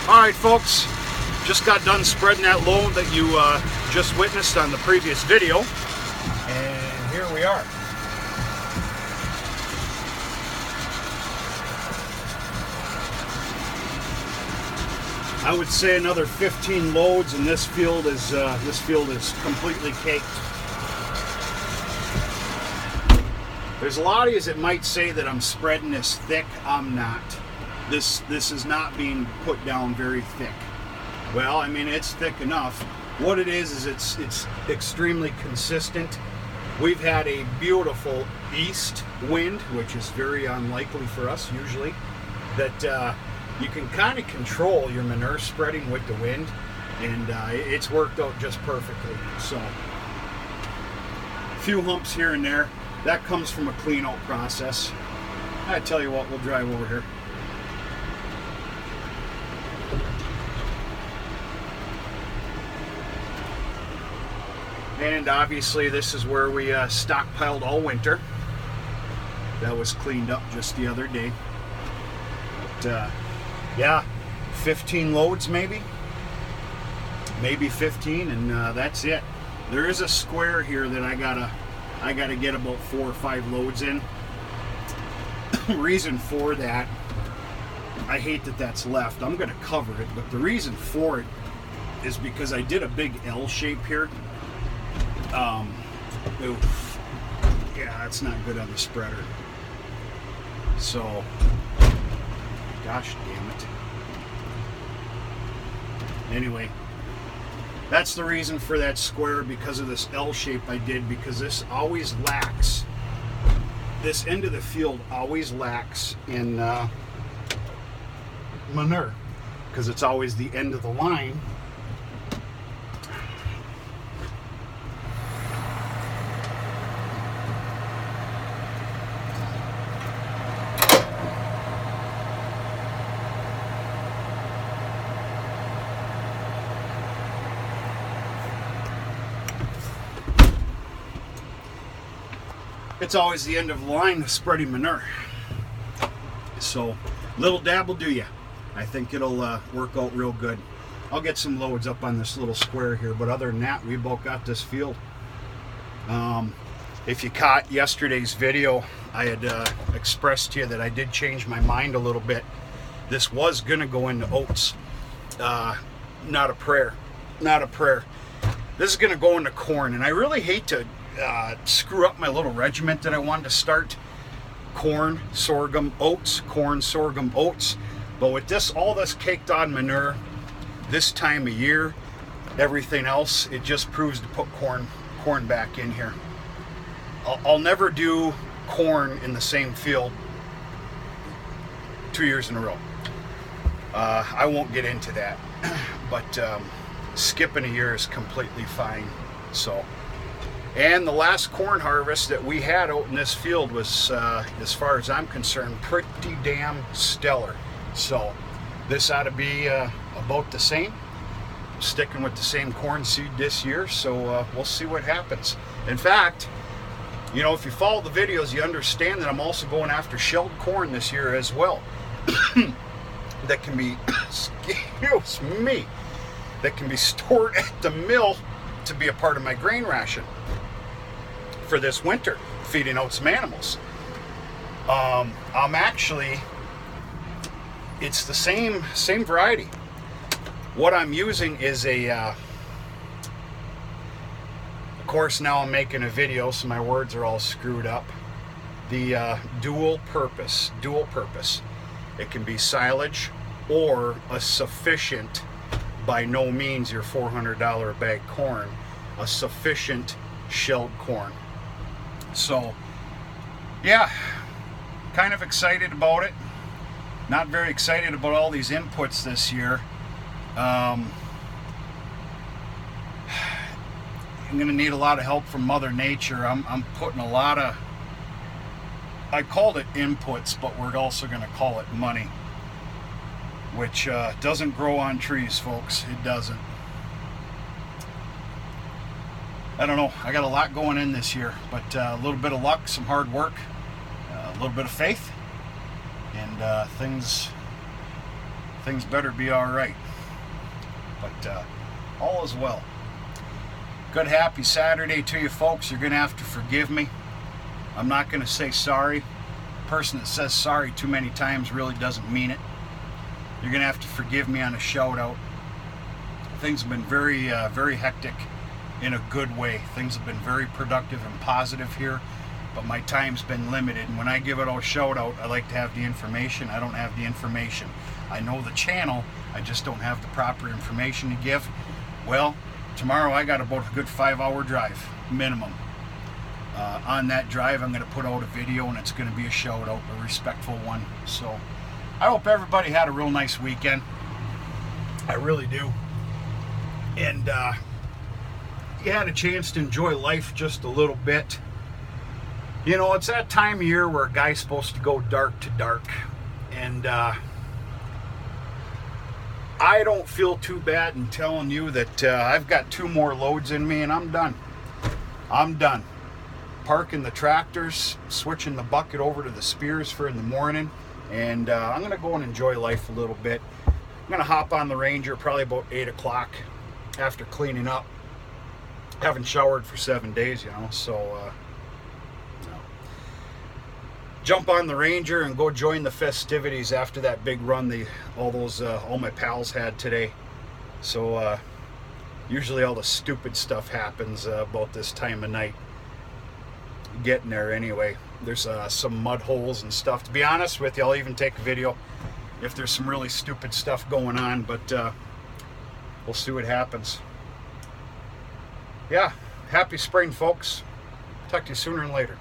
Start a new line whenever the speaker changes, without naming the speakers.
Alright folks, just got done spreading that load that you just witnessed on the previous video, and here we are. I would say another 15 loads and this field is completely caked. There's a lot of you that might say that I'm spreading this thick. I'm not. This is not being put down very thick. Well, I mean, it's thick enough. What it is it's extremely consistent. We've had a beautiful east wind, which is very unlikely for us usually, that you can kind of control your manure spreading with the wind, and it's worked out just perfectly. So, a few humps here and there. That comes from a clean out process. I tell you what, we'll drive over here. And obviously this is where we stockpiled all winter. That was cleaned up just the other day. But yeah, 15 loads maybe 15, and that's it. There is a square here that I gotta get about 4 or 5 loads in. Reason for that, I hate that that's left. I'm gonna cover it, but the reason for it is because I did a big L shape here. Oof. Yeah, that's not good on the spreader. So, gosh damn it. Anyway, that's the reason for that square, because of this L shape I did, because this always lacks. This end of the field always lacks in manure, because it's always the end of the line. It's always the end of the line spreading manure. So, little dab will do ya. I think it'll work out real good. I'll get some loads up on this little square here, but other than that, we both got this field. If you caught yesterday's video, I had expressed to you that I did change my mind a little bit. This was gonna go into oats. Not a prayer. Not a prayer. This is gonna go into corn, and I really hate to screw up my little regiment that I wanted to start. Corn, sorghum, oats, corn, sorghum, oats. But with this, all this caked on manure, this time of year, everything else, it just proves to put corn back in here. I'll never do corn in the same field 2 years in a row. I won't get into that, but skipping a year is completely fine. So. And the last corn harvest that we had out in this field was, as far as I'm concerned, pretty damn stellar. So this ought to be about the same. Sticking with the same corn seed this year, so we'll see what happens. In fact, you know, if you follow the videos, you understand that I'm also going after shelled corn this year as well. That can be, excuse me, that can be stored at the mill to be a part of my grain ration for this winter, feeding out some animals. I'm actually, it's the same variety. What I'm using is a, of course now I'm making a video, so my words are all screwed up. The dual purpose. It can be silage or a sufficient, by no means your $400 a bag corn, a sufficient shelled corn. So, yeah, kind of excited about it. Not very excited about all these inputs this year. I'm going to need a lot of help from Mother Nature. I'm putting a lot of, I called it inputs, but we're also going to call it money, which doesn't grow on trees, folks. It doesn't. I don't know. I got a lot going in this year, but a little bit of luck, some hard work, a little bit of faith, and things things better be all right. But all is well. Good happy Saturday to you folks. You're gonna have to forgive me. I'm not gonna say sorry. A person that says sorry too many times really doesn't mean it. You're gonna have to forgive me on a shout out. Things have been very hectic in a good way. Things have been very productive and positive here, but my time's been limited. And when I give it a shout out, I like to have the information. I don't have the information. I know the channel, I just don't have the proper information to give. Well, tomorrow I got about a good 5-hour drive minimum. On that drive, I'm going to put out a video, and it's going to be a shout out, a respectful one. So I hope everybody had a real nice weekend. I really do. And you had a chance to enjoy life just a little bit. You know, it's that time of year where a guy's supposed to go dark to dark. And I don't feel too bad in telling you that I've got 2 more loads in me and I'm done. I'm done. Parking the tractors, switching the bucket over to the spears for in the morning, and I'm going to go and enjoy life a little bit. I'm going to hop on the Ranger probably about 8 o'clock after cleaning up. Haven't showered for 7 days, you know, so no. Jump on the Ranger and go join the festivities after that big run all my pals had today. So usually all the stupid stuff happens about this time of night. Getting there anyway. There's some mud holes and stuff. To be honest with you, I'll even take a video if there's some really stupid stuff going on, but we'll see what happens. Yeah, happy spring, folks. Talk to you sooner than later.